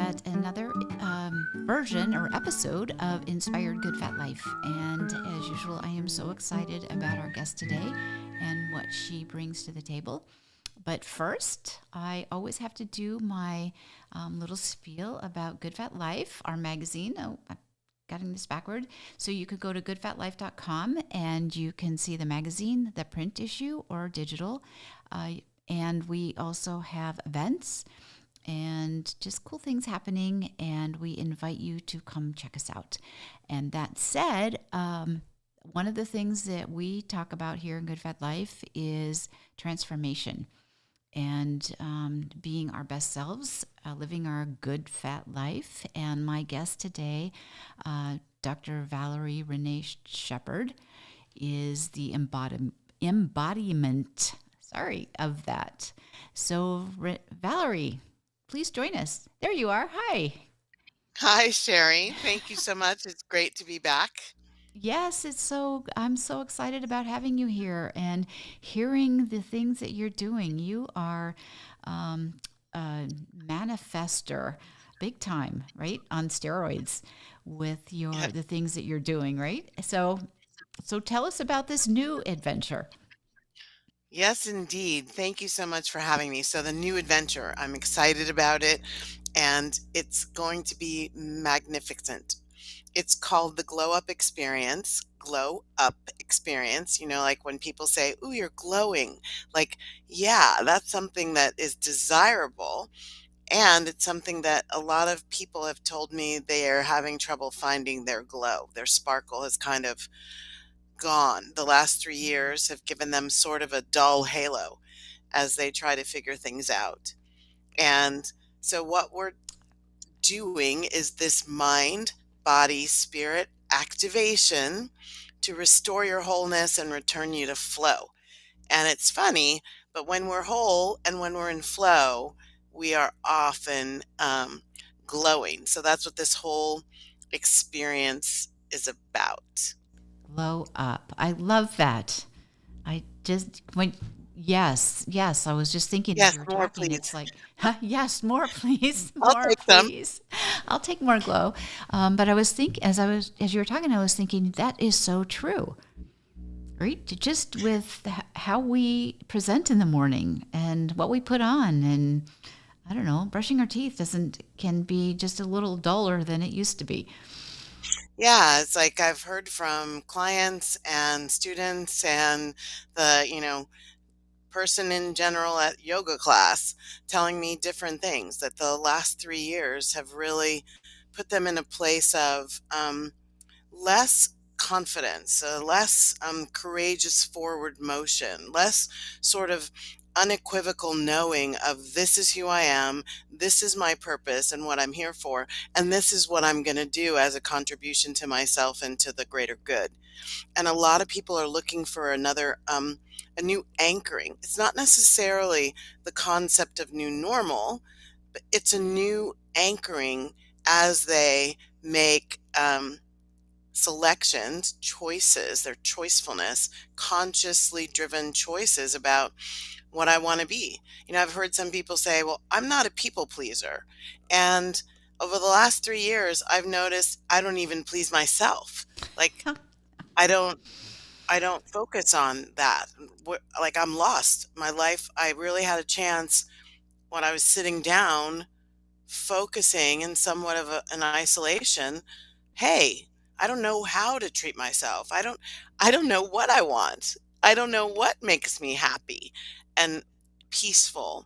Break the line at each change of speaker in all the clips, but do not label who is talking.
at another version or episode of Inspired Good Fat Life. And as usual, I am so excited about our guest today and what she brings to the table. But first, I always have to do my little spiel about Good Fat Life, our magazine. Oh, I'm getting this backward. So you could go to goodfatlife.com and you can see the magazine, the print issue or digital. And we also have events and just cool things happening. And we invite you to come check us out. And that said, one of the things that we talk about here in Good Fat Life is transformation and being our best selves, living our good fat life. And my guest today, Dr. Valerie Renee Shepard, is the embodiment, of that. So, Valerie, please join us. There you are. Hi.
Hi, Sherry. Thank you so much. It's great to be back.
Yes, I'm so excited about having you here and hearing the things that you're doing. You are a manifester, big time, right? On steroids with
Yeah.
the things that you're doing, right? So tell us about this new adventure.
Yes, indeed. Thank you so much for having me. So, the new adventure, I'm excited about it, and it's going to be magnificent. It's called the Glow Up Experience. Glow Up Experience. Like when people say, "Ooh, you're glowing." Like, yeah, that's something that is desirable. And it's something that a lot of people have told me they are having trouble finding their glow. Their sparkle has kind of gone. The last 3 years have given them sort of a dull halo as they try to figure things out. And so, what we're doing is this mind, body, spirit activation to restore your wholeness and return you to flow. And it's funny, but when we're whole and when we're in flow, we are often glowing. So, that's what this whole experience is about.
Glow up. I love that. I just when yes, I was just thinking as
Yes,
you were
more,
talking,
please.
it's like, yes, more please,
I'll
more
take them.
please. I'll take more glow. But I was thinking as you were talking, I was thinking that is so true, right? Just with how we present in the morning and what we put on, and I don't know, brushing our teeth doesn't can be just a little duller than it used to be.
Yeah, it's like I've heard from clients and students and the person in general at yoga class telling me different things that the last 3 years have really put them in a place of less confidence, less courageous forward motion, less sort of unequivocal knowing of this is who I am, this is my purpose and what I'm here for, and this is what I'm going to do as a contribution to myself and to the greater good. And a lot of people are looking for a new anchoring. It's not necessarily the concept of new normal, but it's a new anchoring as they make selections, choices, their choicefulness, consciously driven choices about what I want to be. I've heard some people say, well, I'm not a people pleaser. And over the last 3 years, I've noticed I don't even please myself. Like, I don't. I don't focus on that. Like, I'm lost. My life, I really had a chance when I was sitting down, focusing in somewhat of an isolation. Hey, I don't know how to treat myself. I don't know what I want. I don't know what makes me happy and peaceful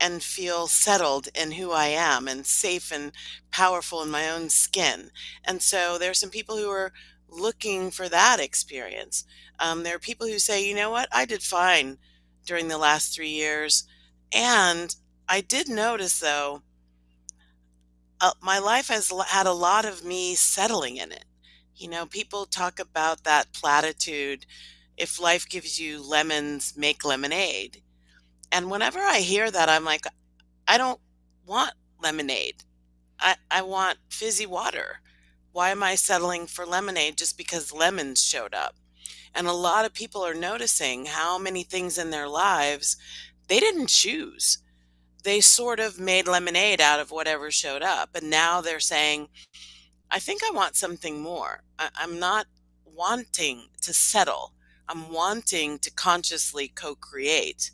and feel settled in who I am and safe and powerful in my own skin. And so there's some people who are looking for that experience. There are people who say, you know what, I did fine during the last 3 years. And I did notice, though, my life has had a lot of me settling in it. People talk about that platitude, if life gives you lemons, make lemonade. And whenever I hear that, I'm like, I don't want lemonade. I want fizzy water. Why am I settling for lemonade just because lemons showed up? And a lot of people are noticing how many things in their lives they didn't choose. they sort of made lemonade out of whatever showed up. And now they're saying, I think I want something more. I'm not wanting to settle. I'm wanting to consciously co create.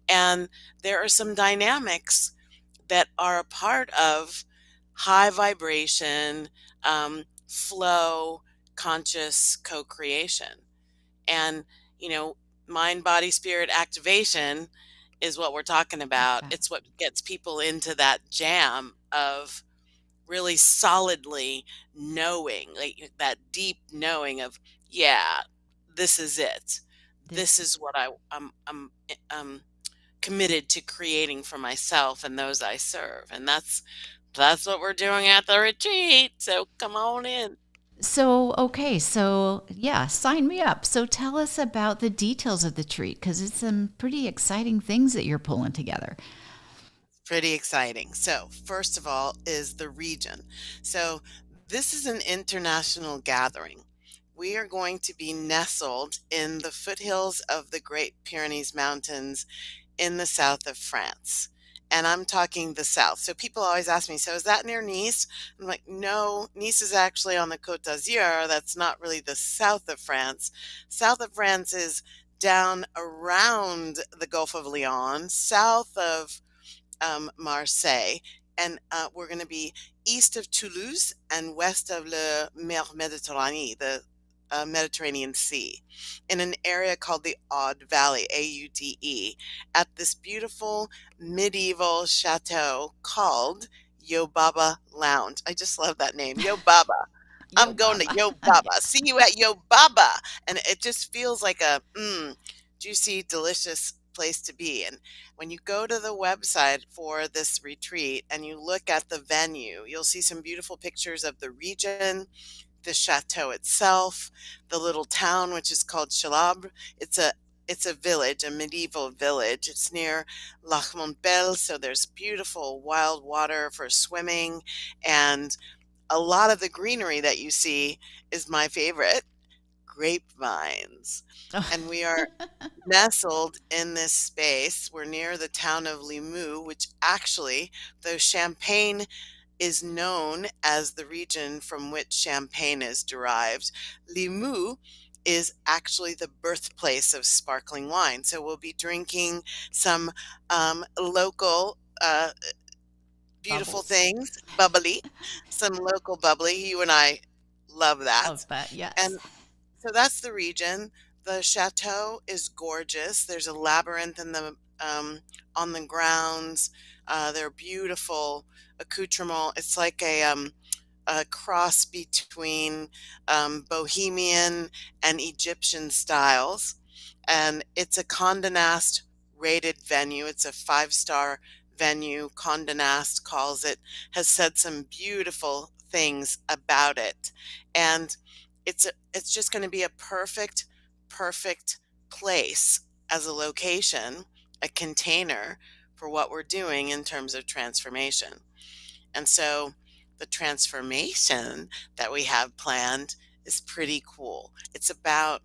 And there are some dynamics that are a part of high vibration, flow, conscious co creation. And, you know, mind, body, spirit activation is what we're talking about.
Okay.
It's what gets people into that jam of really solidly knowing, like that deep knowing of, yeah, this is it. This
This
is what I'm committed to creating for myself and those I serve. And that's what we're doing at the retreat. So come on in.
So, okay, so yeah, sign me up. So tell us about the details of the treat because it's some pretty exciting things that you're pulling together.
Pretty exciting. So, first of all, is the region. So, this is an international gathering. We are going to be nestled in the foothills of the Great Pyrenees Mountains in the south of France. And I'm talking the south. So people always ask me, so is that near Nice? I'm like, no, Nice is actually on the Côte d'Azur. That's not really the south of France. South of France is down around the Gulf of Lyon, south of Marseille, and we're going to be east of Toulouse and west of Le Mer Méditerranée, the Mediterranean Sea, in an area called the Aude Valley, Aude, at this beautiful medieval chateau called Yobaba Lounge. I just love that name, Yobaba.
Yo,
I'm going to
Baba.
Yobaba. See you at Yobaba. And it just feels like a juicy, delicious place to be. And when you go to the website for this retreat and you look at the venue, you'll see some beautiful pictures of the region, the chateau itself, the little town which is called Chalabre. It's a village, a medieval village. It's near Lac Montbel, so there's beautiful wild water for swimming, and a lot of the greenery that you see is my favorite, grapevines. And we are nestled in this space. We're near the town of Limoux, which actually, though Champagne is known as the region from which champagne is derived, Limoux is actually the birthplace of sparkling wine. So we'll be drinking some local beautiful
Bubbles.
things, bubbly, some local bubbly. You and I love that.
Love that.
And
Yes.
so that's the region. The chateau is gorgeous. There's a labyrinth in the on the grounds. There are beautiful accoutrements. It's like a cross between Bohemian and Egyptian styles, and it's a Condé Nast rated venue. It's a 5-star venue. Condé Nast calls it. Has said some beautiful things about it, and it's just going to be a perfect place as a location, a container for what we're doing in terms of transformation. And so the transformation that we have planned is pretty cool. It's about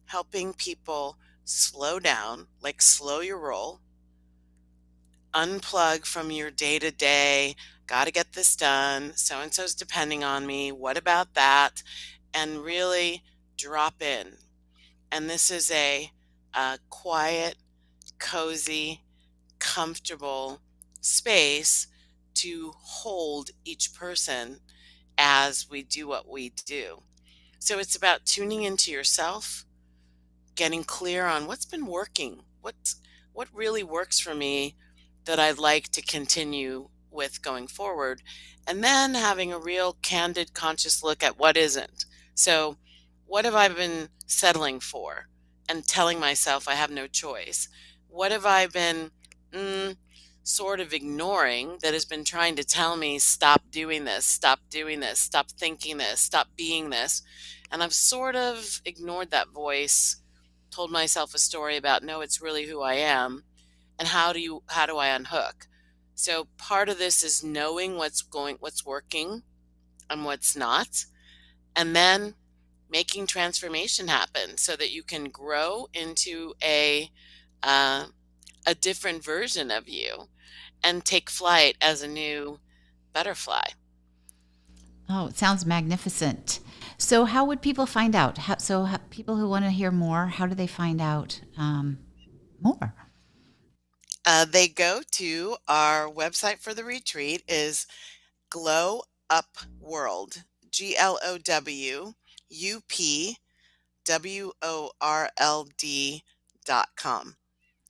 helping people slow down, like slow your roll, unplug from your day to day. Got to get this done. So and so's depending on me. What about that? And really drop in. And this is a quiet, cozy, comfortable space to hold each person as we do what we do. So it's about tuning into yourself, getting clear on what's been working, what really works for me that I'd like to continue with going forward, and then having a real candid, conscious look at what isn't. So, what have I been settling for and telling myself I have no choice? What have I been mm, sort of ignoring that has been trying to tell me, stop doing this, stop doing this, stop thinking this, stop being this? And I've sort of ignored that voice, told myself a story about, no, it's really who I am. And how do I unhook? So part of this is knowing what's working and what's not, and then making transformation happen so that you can grow into uh, a different version of you. and take flight as a new butterfly.
Oh, it sounds magnificent. So, how would people find out? People who want to hear more, how do they find out more?
They go to our website for the retreat is Glow Up World, GLOWUPWORLD.com.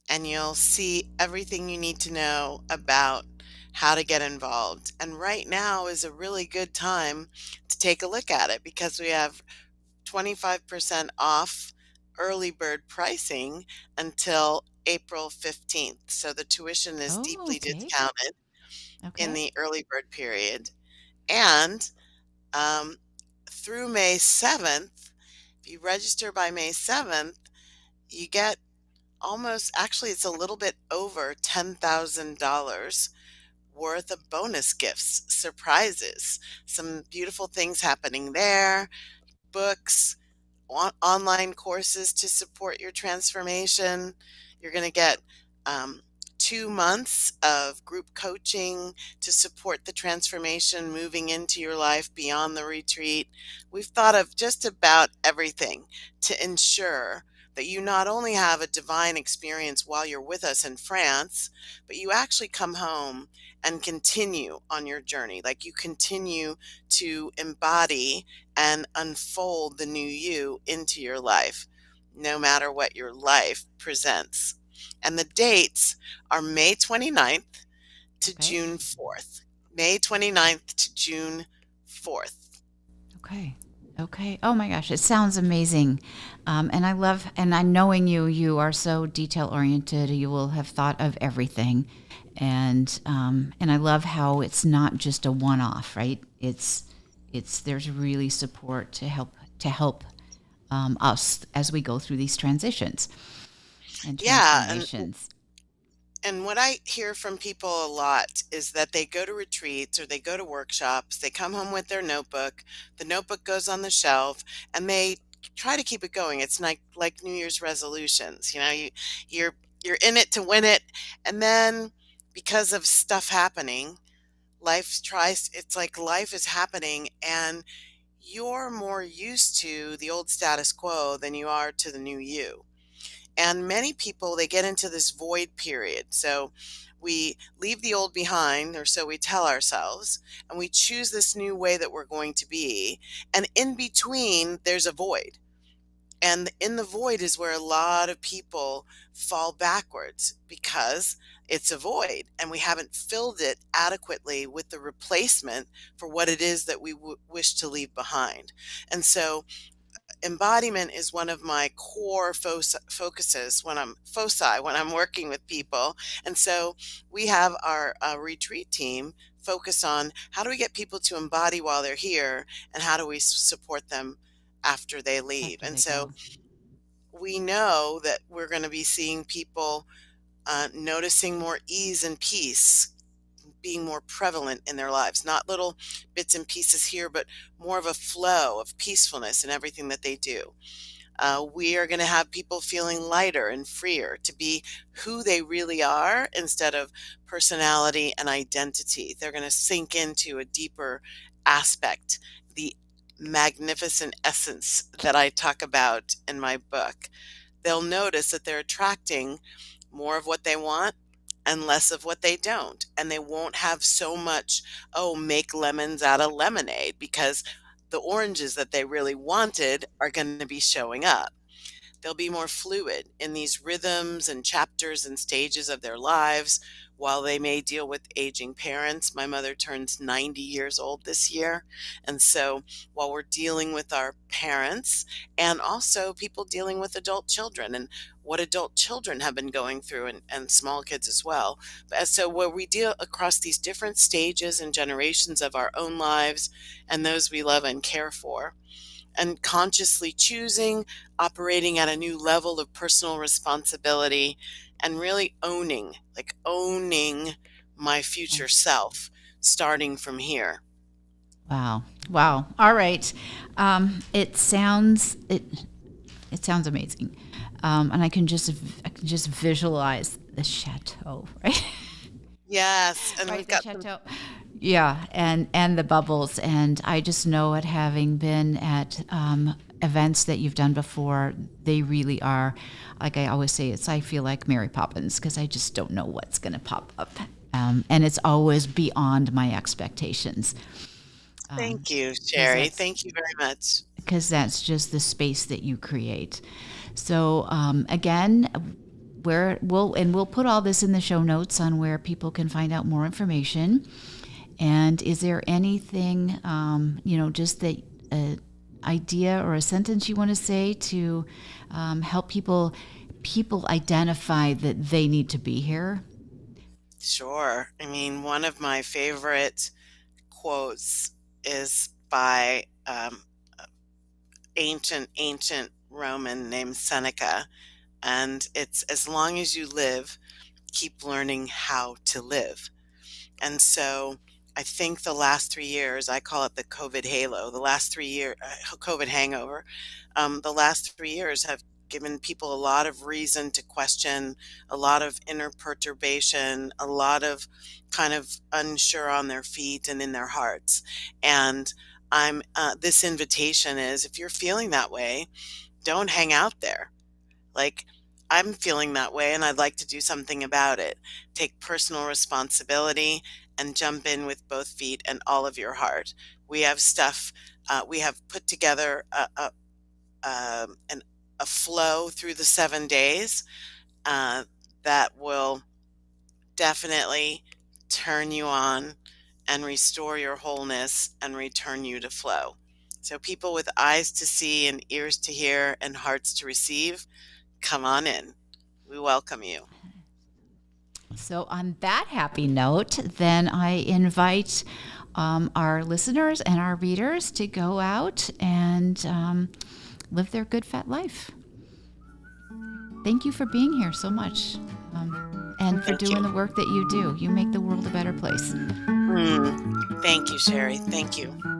And you'll see everything you need to know about how to get involved. And right now is a really good time to take a look at it because we have 25% off early bird pricing until April 15th. So the tuition is
Oh,
deeply
okay.
discounted in
Okay.
the early bird period. And um, through May 7th, if you register by May 7th, you get actually, it's a little bit over $10,000 worth of bonus gifts, surprises, some beautiful things happening there, books, online courses to support your transformation. You're going to get 2 months of group coaching to support the transformation moving into your life beyond the retreat. We've thought of just about everything to ensure that you not only have a divine experience while you're with us in France, but you actually come home and continue on your journey. Like you continue to embody and unfold the new you into your life, no matter what your life presents. And the dates are May 29th to
Okay.
June 4th. May 29th to June 4th.
Okay. Okay. Oh my gosh, it sounds amazing. And I love, and I knowing you, you are so detail oriented. You will have thought of everything, and I love how it's not just a one off, right? It's there's really support to help us as we go through these transitions and
Yeah,
transformations.
and what I hear from people a lot is that they go to retreats or they go to workshops, they come home with their notebook, the notebook goes on the shelf, and they try to keep it going. It's like New Year's resolutions. You're you're in it to win it, and then because of stuff happening, it's like life is happening and you're more used to the old status quo than you are to the new you. And many people, they get into this void period. So we leave the old behind, or so we tell ourselves, and we choose this new way that we're going to be. And in between, there's a void. And in the void is where a lot of people fall backwards because it's a void and we haven't filled it adequately with the replacement for what it is that we wish to leave behind. And so embodiment is one of my core focuses when I'm working with people. And so we have our retreat team focus on how do we get people to embody while they're here and how do we support them after they leave.
After
And
they
so
go.
we know that we're going to be seeing people noticing more ease and peace being more prevalent in their lives, not little bits and pieces here, but more of a flow of peacefulness in everything that they do. We are going to have people feeling lighter and freer to be who they really are instead of personality and identity. They're going to sink into a deeper aspect, the magnificent essence that I talk about in my book. They'll notice that they're attracting more of what they want and less of what they don't. And they won't have so much, oh, make lemons out of lemonade, because the oranges that they really wanted are going to be showing up. They'll be more fluid in these rhythms and chapters and stages of their lives while they may deal with aging parents. My mother turns 90 years old this year. And so while we're dealing with our parents and also people dealing with adult children and what adult children have been going through and small kids as well. So where we deal across these different stages and generations of our own lives and those we love and care for, and consciously choosing, operating at a new level of personal responsibility, and really owning my future self, starting from here.
Wow. Wow. All right. It sounds amazing. And I can just visualize the chateau, right?
Yes, and
right?
we've
The
got some.
chateau. Yeah, and the bubbles. And I just know it, having been at events that you've done before, they really are, like I always say, I feel like Mary Poppins, because I just don't know what's going to pop up. And it's always beyond my expectations,
Thank you,
because
Sherry. Thank you very much.
just the space that you create. So again, where we'll put all this in the show notes on where people can find out more information. And is there anything, just the idea or a sentence you want to say to help people identify that they need to be here?
Sure. I mean, one of my favorite quotes is by ancient Roman named Seneca, and it's as long as you live, keep learning how to live. And so I think the last 3 years, I call it the COVID halo, the last 3 year COVID hangover. The last 3 years have given people a lot of reason to question, a lot of inner perturbation, a lot of kind of unsure on their feet and in their hearts. And this invitation is, if you're feeling that way, don't hang out there. Like, I'm feeling that way and I'd like to do something about it. Take personal responsibility and jump in with both feet and all of your heart. We have stuff, we have put together a flow through the 7 days uh, that will definitely turn you on and restore your wholeness and return you to flow. So, people with eyes to see and ears to hear and hearts to receive, come on in. We welcome you.
So, on that happy note, then I invite our listeners and our readers to go out and live their good, fat life. Thank you for being here so much, and for
Thank
doing
you.
the work that you do. You make the world a better place.
Thank you, Sherry. Thank you.